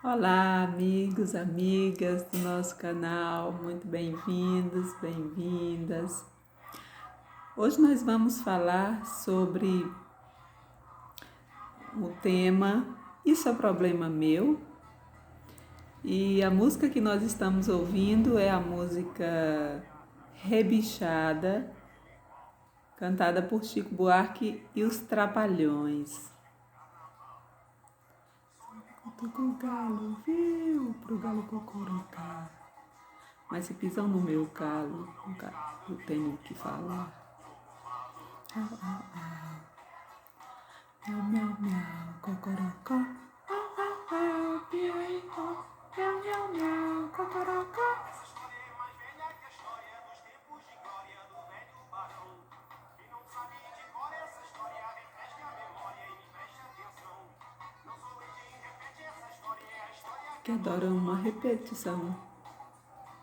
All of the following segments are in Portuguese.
Olá, amigos, amigas do nosso canal, muito bem-vindos, bem-vindas. Hoje nós vamos falar sobre o tema Isso é Problema Meu? E a música que nós estamos ouvindo é a música Rebichada, cantada por Chico Buarque e os Trapalhões. Com o galo, viu, pro galo cocorocar. Mas se pisam no meu calo, eu tenho que falar. Au, au, au. Miau, miau, miau, cocorocó. Au, au, au, piu, ó. Miau, miau, miau, cocorocó. Essa história é mais velha que a história dos tempos de glória do velho barão. Quem não sabe de cor essa história, refresque a memória e preste atenção. Não sou eu quem repete essa história, é a história Que adora uma repetição.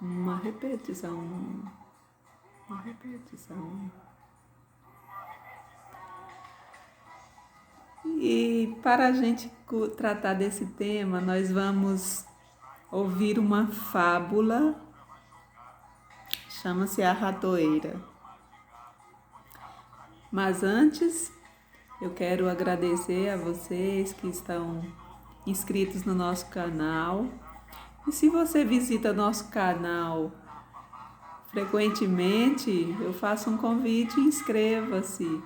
Uma repetição. Uma repetição. E para a gente tratar desse tema, nós vamos ouvir uma fábula, chama-se A Ratoeira. Mas antes, eu quero agradecer a vocês que estão inscritos no nosso canal. E se você visita nosso canal frequentemente, eu faço um convite, inscreva-se,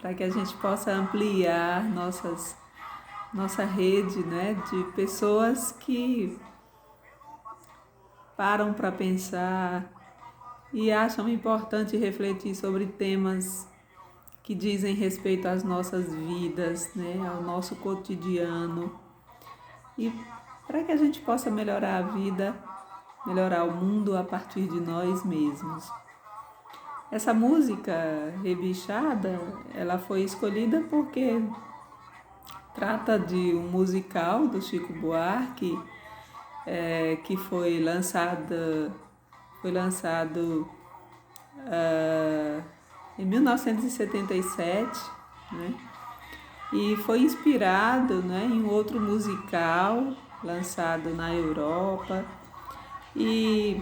para que a gente possa ampliar nossa rede, né, de pessoas que param para pensar e acham importante refletir sobre temas que dizem respeito às nossas vidas, né, ao nosso cotidiano, e para que a gente possa melhorar a vida, melhorar o mundo a partir de nós mesmos. Essa música Rebichada, ela foi escolhida porque trata de um musical do Chico Buarque, que foi lançado em 1977, né? E foi inspirado, né, em outro musical lançado na Europa e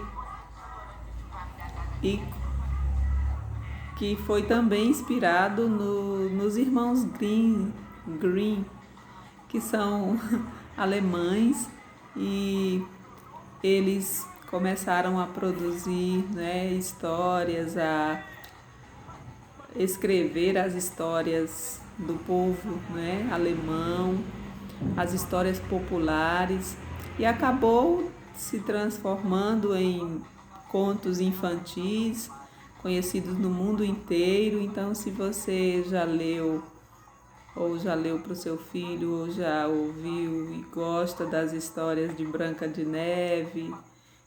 que foi também inspirado nos irmãos Grimm, que são alemães, e eles começaram a produzir, né, histórias, a escrever as histórias do povo, né, alemão, as histórias populares, e acabou se transformando em contos infantis conhecidos no mundo inteiro. Então, se você já leu ou já leu para o seu filho, ou já ouviu e gosta das histórias de Branca de Neve,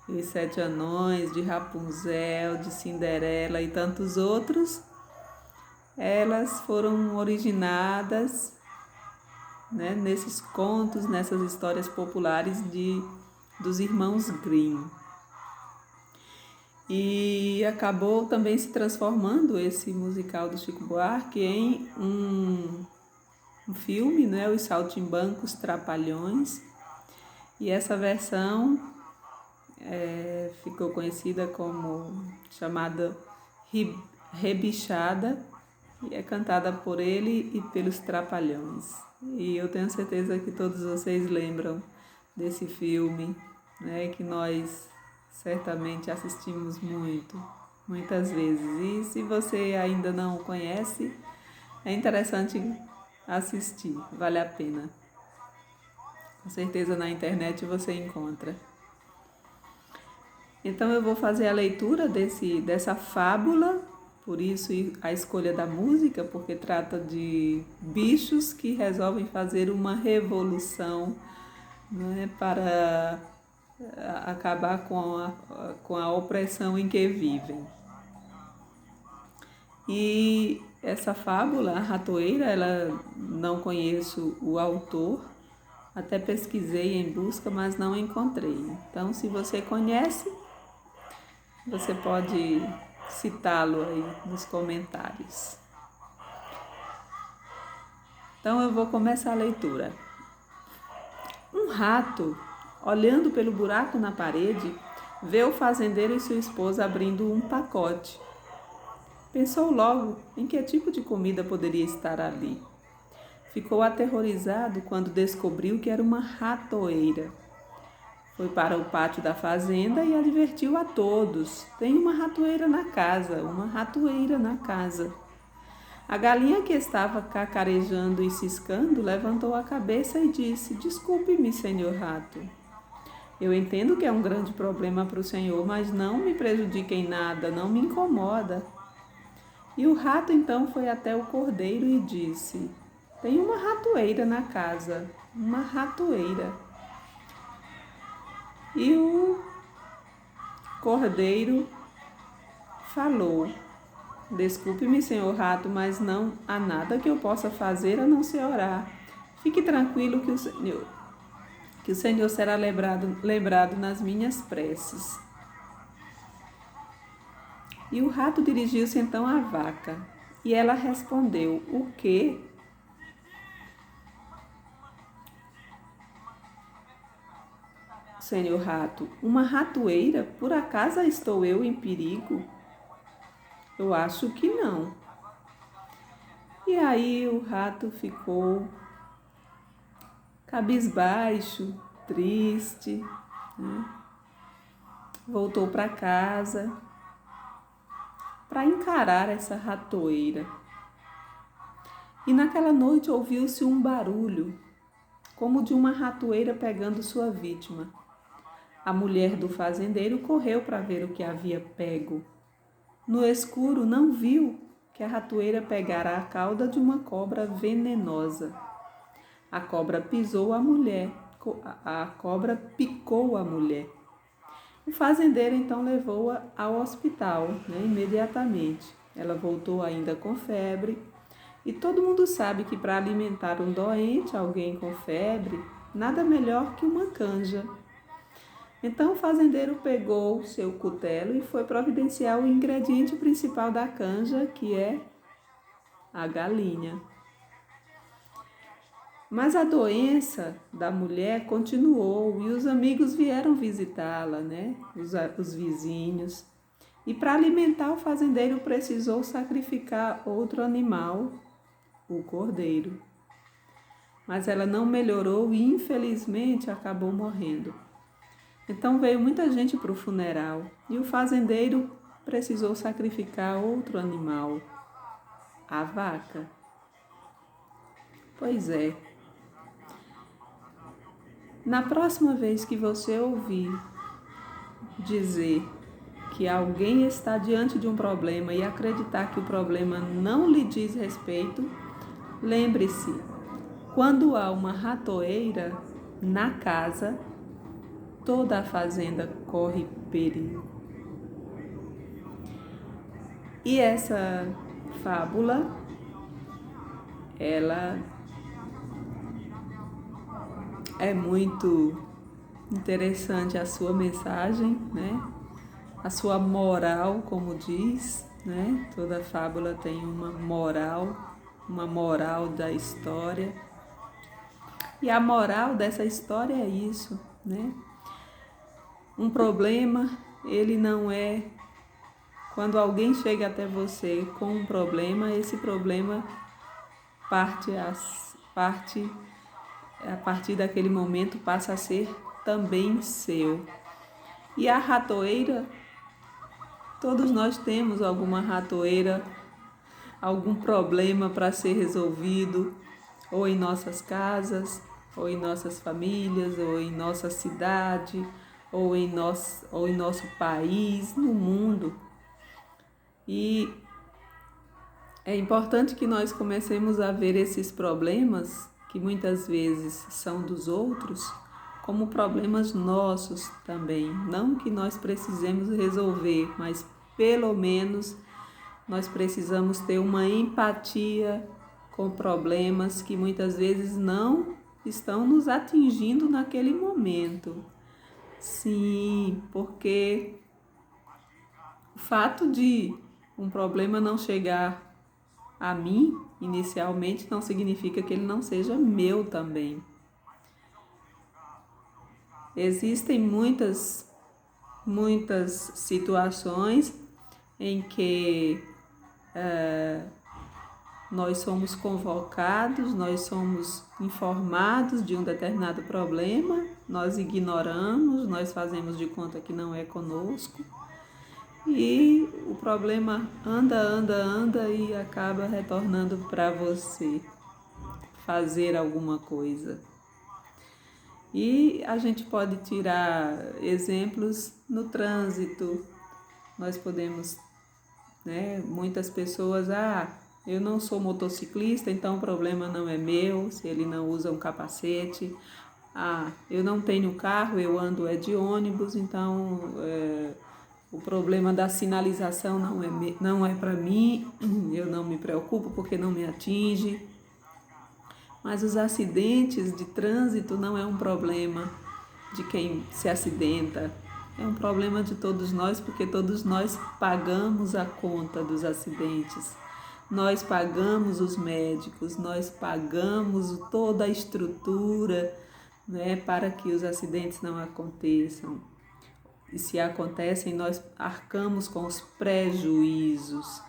e os Sete Anões, de Rapunzel, de Cinderela e tantos outros, elas foram originadas, né, nesses contos, nessas histórias populares dos irmãos Grimm. E acabou também se transformando esse musical do Chico Buarque em um filme, né, Os Saltimbancos Trapalhões, e essa versão ficou conhecida como chamada Rebichada, e é cantada por ele e pelos Trapalhões. E eu tenho certeza que todos vocês lembram desse filme, né, que nós certamente assistimos muitas vezes. E se você ainda não o conhece, é interessante assistir, vale a pena. Com certeza na internet você encontra. Então eu vou fazer a leitura dessa fábula, por isso a escolha da música, porque trata de bichos que resolvem fazer uma revolução, né, para acabar com a opressão em que vivem. E essa fábula, a ratoeira, ela não conheço o autor, até pesquisei em busca, mas não encontrei. Então, se você conhece, você pode citá-lo aí nos comentários. Então, eu vou começar a leitura. Um rato, olhando pelo buraco na parede, vê o fazendeiro e sua esposa abrindo um pacote. Pensou logo em que tipo de comida poderia estar ali. Ficou aterrorizado quando descobriu que era uma ratoeira. Foi para o pátio da fazenda e advertiu a todos: tem uma ratoeira na casa, uma ratoeira na casa. A galinha, que estava cacarejando e ciscando, levantou a cabeça e disse: desculpe-me, senhor rato. Eu entendo que é um grande problema para o senhor, mas não me prejudica em nada, não me incomoda. E o rato então foi até o cordeiro e disse: tem uma ratoeira na casa, uma ratoeira. E o cordeiro falou: desculpe-me, senhor rato, mas não há nada que eu possa fazer a não ser orar. Fique tranquilo que o Senhor será lembrado nas minhas preces. E o rato dirigiu-se então à vaca, e ela respondeu: o quê? Senhor rato, uma ratoeira? Por acaso estou eu em perigo? Eu acho que não. E aí o rato ficou cabisbaixo, triste, né? Voltou para casa para encarar essa ratoeira. E naquela noite ouviu-se um barulho, como de uma ratoeira pegando sua vítima. A mulher do fazendeiro correu para ver o que havia pego. No escuro não viu que a ratoeira pegara a cauda de uma cobra venenosa. A cobra pisou a mulher, a cobra picou a mulher. O fazendeiro então levou-a ao hospital, imediatamente. Ela voltou ainda com febre, e todo mundo sabe que para alimentar um doente, alguém com febre, nada melhor que uma canja. Então o fazendeiro pegou seu cutelo e foi providenciar o ingrediente principal da canja, que é a galinha. Mas a doença da mulher continuou e os amigos vieram visitá-la, os vizinhos. E para alimentar o fazendeiro precisou sacrificar outro animal, o cordeiro. Mas ela não melhorou e infelizmente acabou morrendo. Então veio muita gente para o funeral e o fazendeiro precisou sacrificar outro animal, a vaca. Pois é. Na próxima vez que você ouvir dizer que alguém está diante de um problema e acreditar que o problema não lhe diz respeito, lembre-se, quando há uma ratoeira na casa, toda a fazenda corre perigo. E essa fábula, ela é muito interessante, a sua mensagem, a sua moral, como diz, Toda fábula tem uma moral da história. E a moral dessa história é isso, Um problema, ele não é... Quando alguém chega até você com um problema, esse problema a partir daquele momento passa a ser também seu. E a ratoeira, todos nós temos alguma ratoeira, algum problema para ser resolvido, ou em nossas casas, ou em nossas famílias, ou em nossa cidade, ou em nosso país, no mundo. E é importante que nós comecemos a ver esses problemas, que muitas vezes são dos outros, como problemas nossos também. Não que nós precisemos resolver, mas pelo menos nós precisamos ter uma empatia com problemas que muitas vezes não estão nos atingindo naquele momento. Sim, porque o fato de um problema não chegar a mim inicialmente não significa que ele não seja meu também. Existem muitas situações em que nós somos convocados, nós somos informados de um determinado problema, nós ignoramos, nós fazemos de conta que não é conosco e o problema anda e acaba retornando para você fazer alguma coisa. E a gente pode tirar exemplos no trânsito. Nós podemos, muitas pessoas, eu não sou motociclista, então o problema não é meu, se ele não usa um capacete. Eu não tenho carro, eu ando de ônibus, então o problema da sinalização não é para mim, eu não me preocupo porque não me atinge. Mas os acidentes de trânsito não é um problema de quem se acidenta, é um problema de todos nós, porque todos nós pagamos a conta dos acidentes. Nós pagamos os médicos, nós pagamos toda a estrutura, para que os acidentes não aconteçam. E se acontecem, nós arcamos com os prejuízos,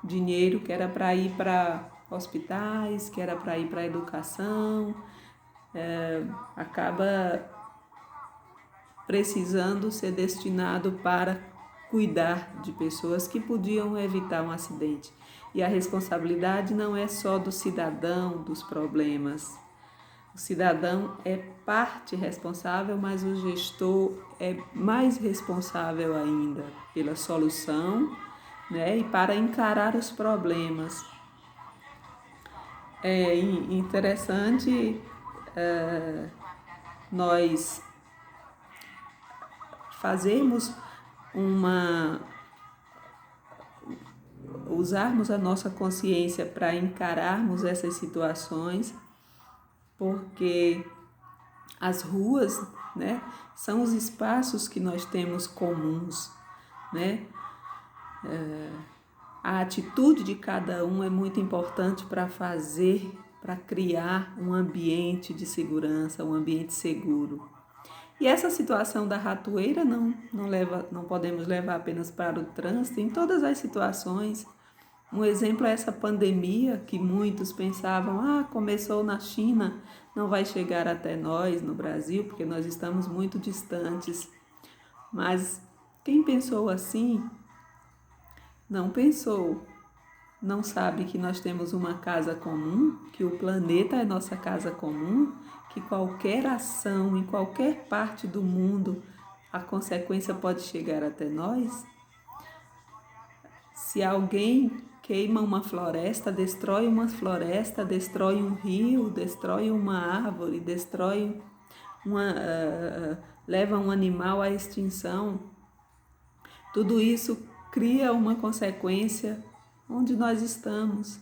Dinheiro que era para ir para hospitais, que era para ir para a educação, acaba precisando ser destinado para cuidar de pessoas que podiam evitar um acidente. E a responsabilidade não é só do cidadão dos problemas. O cidadão é parte responsável, mas o gestor é mais responsável ainda pela solução, e para encarar os problemas. É interessante nós fazermos usarmos a nossa consciência para encararmos essas situações, porque as ruas, são os espaços que nós temos comuns, A atitude de cada um é muito importante para criar um ambiente de segurança, um ambiente seguro. E essa situação da ratoeira não podemos levar apenas para o trânsito, em todas as situações. Um exemplo é essa pandemia que muitos pensavam, começou na China, não vai chegar até nós no Brasil, porque nós estamos muito distantes. Mas quem pensou assim, não pensou, não sabe que nós temos uma casa comum, que o planeta é nossa casa comum, que qualquer ação em qualquer parte do mundo, a consequência pode chegar até nós. Se alguém queima uma floresta, destrói um rio, destrói uma árvore, leva um animal à extinção, tudo isso cria uma consequência onde nós estamos,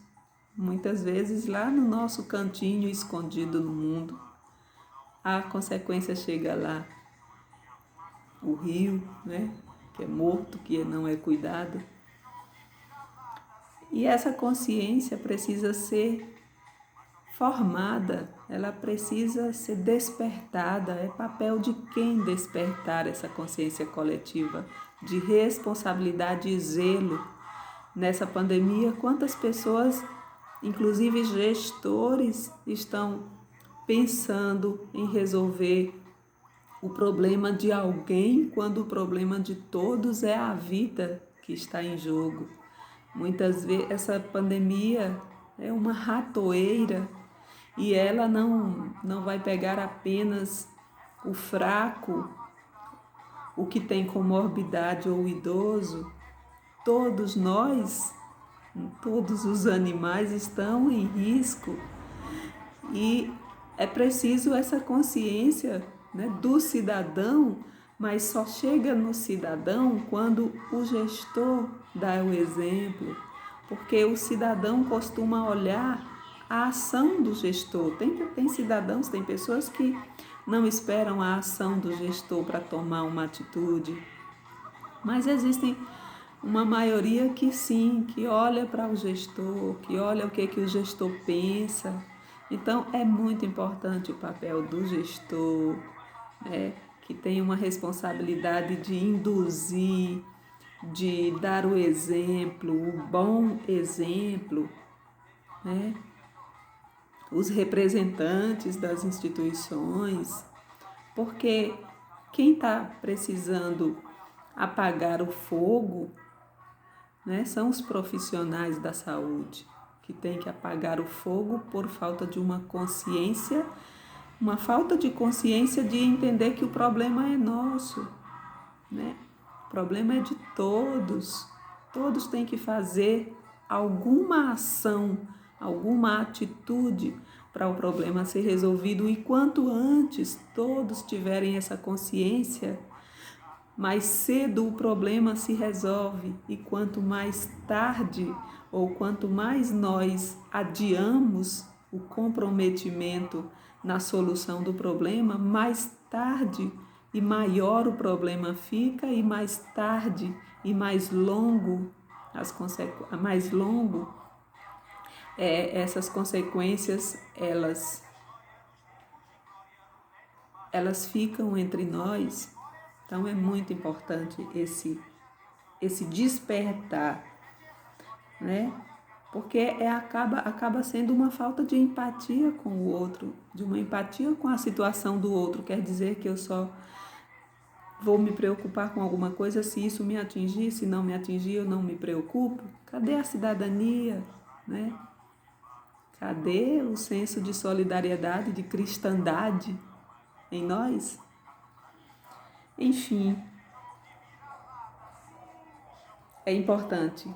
muitas vezes lá no nosso cantinho escondido no mundo. A consequência chega lá, o rio, que é morto, que não é cuidado. E essa consciência precisa ser formada, ela precisa ser despertada. É papel de quem despertar essa consciência coletiva de responsabilidade e zelo. Nessa pandemia, quantas pessoas, inclusive gestores, estão pensando em resolver o problema de alguém quando o problema de todos é a vida que está em jogo. Muitas vezes essa pandemia é uma ratoeira e ela não vai pegar apenas o fraco, o que tem comorbidade ou o idoso. Todos nós, todos os animais estão em risco e é preciso essa consciência, do cidadão, mas só chega no cidadão quando o gestor dá o exemplo, porque o cidadão costuma olhar a ação do gestor. Tem cidadãos, tem pessoas que não esperam a ação do gestor para tomar uma atitude, mas existem uma maioria que sim, que olha para o gestor, que olha o que o gestor pensa. Então, é muito importante o papel do gestor, que tem uma responsabilidade de induzir, de dar o exemplo, o bom exemplo, né? Os representantes das instituições, porque quem está precisando apagar o fogo, né, são os profissionais da saúde, que têm que apagar o fogo por falta de uma consciência, uma falta de consciência de entender que o problema é nosso, né? O problema é de todos. Todos têm que fazer alguma ação, alguma atitude para o problema ser resolvido. E quanto antes todos tiverem essa consciência, mais cedo o problema se resolve. E quanto mais tarde ou quanto mais nós adiamos o comprometimento na solução do problema, mais tarde e maior o problema fica, e mais tarde e mais longo essas consequências elas ficam entre nós. Então é muito importante esse despertar, né? Porque acaba sendo uma falta de empatia com o outro, de uma empatia com a situação do outro. Quer dizer que eu só vou me preocupar com alguma coisa se isso me atingir, se não me atingir eu não me preocupo. Cadê a cidadania, né? Cadê o senso de solidariedade, de cristandade em nós? Enfim, é importante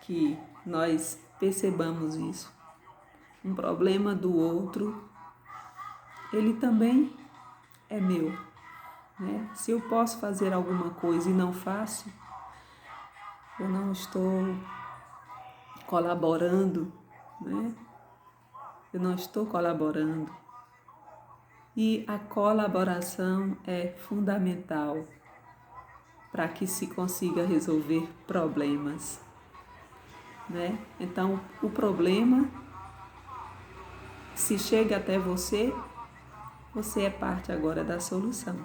que nós percebamos isso. Um problema do outro, ele também é meu, né? Se eu posso fazer alguma coisa e não faço, eu não estou colaborando, né? Eu não estou colaborando. E a colaboração é fundamental para que se consiga resolver problemas, né? Então, o problema, se chega até você, você é parte agora da solução,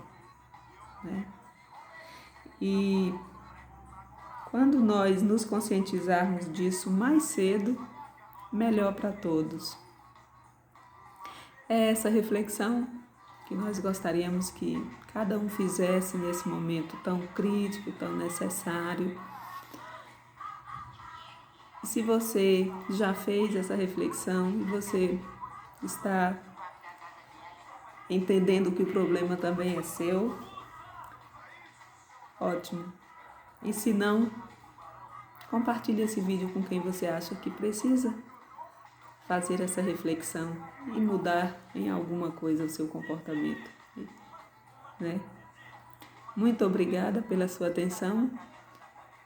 né? E quando nós nos conscientizarmos disso mais cedo, melhor para todos. É essa reflexão que nós gostaríamos que cada um fizesse nesse momento tão crítico, tão necessário. E se você já fez essa reflexão e você está entendendo que o problema também é seu, ótimo. E se não, compartilhe esse vídeo com quem você acha que precisa fazer essa reflexão e mudar em alguma coisa o seu comportamento, né? Muito obrigada pela sua atenção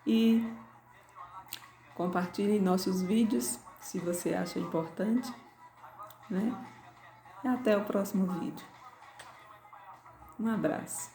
e compartilhe nossos vídeos se você acha importante, né? E até o próximo vídeo. Um abraço.